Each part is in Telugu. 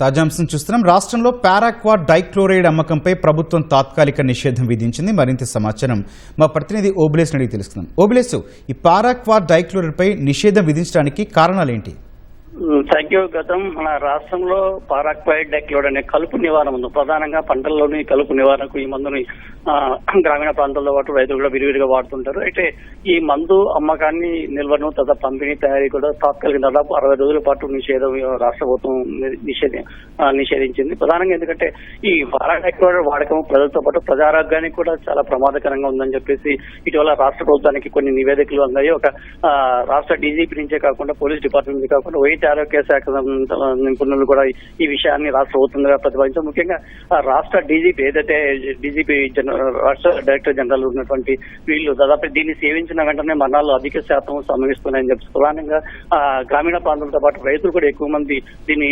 తాజా అంశం చూస్తున్నాం. రాష్ట్రంలో పారాక్వా డైక్లోరైడ్ అమ్మకంపై ప్రభుత్వం తాత్కాలిక నిషేధం విధించింది. మరింత సమాచారం మా ప్రతినిధి ఓబులేస్ అడిగి తెలుసుకుందాం. ఓబులేస్, ఈ పారాక్వా డైక్లోరైడ్ పై నిషేధం విధించడానికి కారణాలేంటి? Thank you. గతం మన రాష్ట్రంలో పారాక్వైడ్ డైక్లోరైడ్ అనే కలుపు నివారణ ఉంది. ప్రధానంగా పంటల్లోని కలుపు నివారణకు ఈ మందుని గ్రామీణ ప్రాంతాల్లో పాటు రైతులు కూడా విరివిరిగా వాడుతుంటారు. అయితే ఈ మందు అమ్మకాన్ని, నిల్వను, తద పంపిణీ, తయారీ కూడా తాత్కాలిక దాదాపు 60 రోజుల పాటు నిషేధం రాష్ట్ర ప్రభుత్వం నిషేధించింది. ప్రధానంగా ఎందుకంటే ఈ పారాడైక్లోరైడ్ వాడకం ప్రజలతో పాటు ప్రజారోగ్యానికి కూడా చాలా ప్రమాదకరంగా ఉందని చెప్పేసి ఇటీవల రాష్ట్ర ప్రభుత్వానికి కొన్ని నివేదికలు అందాయి. ఒక రాష్ట్ర డీజీపీ నుంచే కాకుండా పోలీస్ డిపార్ట్మెంట్ నుంచే కాకుండా వైద్య ఆరోగ్య శాఖ నిపుణులు కూడా ఈ విషయాన్ని రాష్ట్ర ప్రభుత్వంగా ప్రతిపాదించారు. ముఖ్యంగా రాష్ట్ర డీజీపీ ఏదైతే డీజీపీ రాష్ట్ర డైరెక్టర్ జనరల్ ఉన్నటువంటి వీళ్ళు దాదాపు దీన్ని సేవించిన వెంటనే మరణాలు అధిక శాతం సంభవిస్తున్నాయని చెప్పి ప్రధానంగా గ్రామీణ ప్రాంతాలతో పాటు రైతులు కూడా ఎక్కువ మంది దీన్ని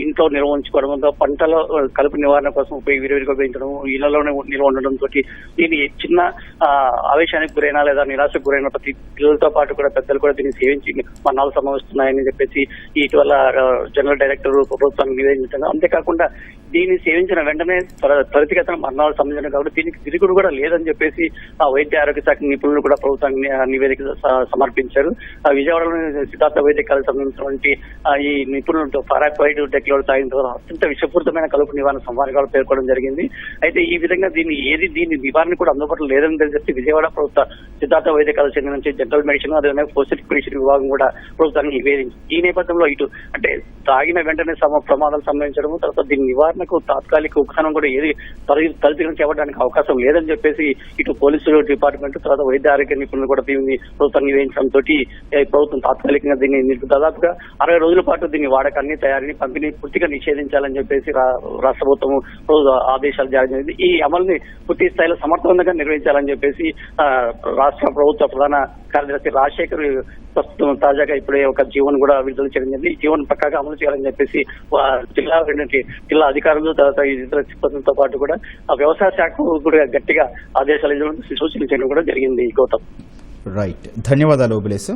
ఇంట్లో నిల్వ ఉంచుకోవడంతో పంటలో కలుపు నివారణ కోసం విరివిరిగా ఉపయోగించడం, ఇళ్లలోనే నిల్వ ఉండడంతో దీన్ని చిన్న ఆవేశానికి గురైనా లేదా నిరాశకు గురైన ప్రతి పిల్లలతో పాటు కూడా పెద్దలు కూడా దీన్ని సేవించి మరణాలు సంభవిస్తున్నాయని చెప్పేసి ఇటీవల జనరల్ డైరెక్టర్ ప్రభుత్వానికి నివేదించడం. అంతేకాకుండా దీన్ని సేవించిన వెంటనే త్వరితగతిన మరణాలు సంబంధించిన కాబట్టి దీనికి తిరుగుడు కూడా లేదని చెప్పేసి వైద్య ఆరోగ్య శాఖ నిపుణులు కూడా ప్రభుత్వానికి నివేదిక సమర్పించారు. విజయవాడలోని సిద్ధార్థ వైద్య కళకు సంబంధించినటువంటి ఈ నిపుణులతో పారాక్వైడ్ డైక్లోరైడ్ తాగిన తర్వాత అత్యంత విషపూరితమైన కలుపు నివారణ సంవాదాలు పేర్కొనడం జరిగింది. అయితే ఈ విధంగా దీని నివారణ కూడా అందుబాటులో లేదని తెలిసి విజయవాడ ప్రభుత్వ సిద్ధార్థ వైద్య కళకు చెందిన జనరల్ మెడిసిన్ అదేవిధంగా పోస్టల్ మెడిసిన్ విభాగం కూడా ప్రభుత్వానికి నివేదించింది. ఈ నేపథ్యంలో ఇటు అంటే తాగిన వెంటనే ప్రమాదాలు సంభవించడం, తర్వాత దీని నివారణకు తాత్కాలిక ఉపశమనం కూడా ఏది తలపికం చేపట్టడానికి అవకాశం లేదని చెప్పేసి ఇటు పోలీసులు డిపార్ట్మెంట్, తర్వాత వైద్య ఆరోగ్య నిపుణులు కూడా దీన్ని ప్రభుత్వం నివేదించడంతో ప్రభుత్వం తాత్కాలికంగా దీన్ని దాదాపుగా 60 రోజుల పాటు దీన్ని వాడకాన్ని, తయారీని, పంపిణీ పూర్తిగా నిషేధించాలని చెప్పేసి రాష్ట్ర ప్రభుత్వం ఆదేశాలు జారీ చేసింది. ఈ అమలుని పూర్తి స్థాయిలో సమర్థవంతంగా నిర్వహించాలని చెప్పేసి రాష్ట్ర ప్రభుత్వ ప్రధాన కార్యదర్శి రాజశేఖర్ ప్రస్తుతం తాజాగా ఇప్పుడే ఒక జీవన్ కూడా విడుదల చేయడం జరిగింది. ఈ జీవన్ పక్కాగా అమలు చేయాలని చెప్పేసి జిల్లా అధికారులు, తర్వాత ఇతర సిబ్బందితో పాటు కూడా వ్యవసాయ శాఖ కూడా గట్టిగా ఆదేశాలు సూచనలు చేయడం కూడా జరిగింది. గౌతమ్, రైట్, ధన్యవాదాలు ఓబులేస్.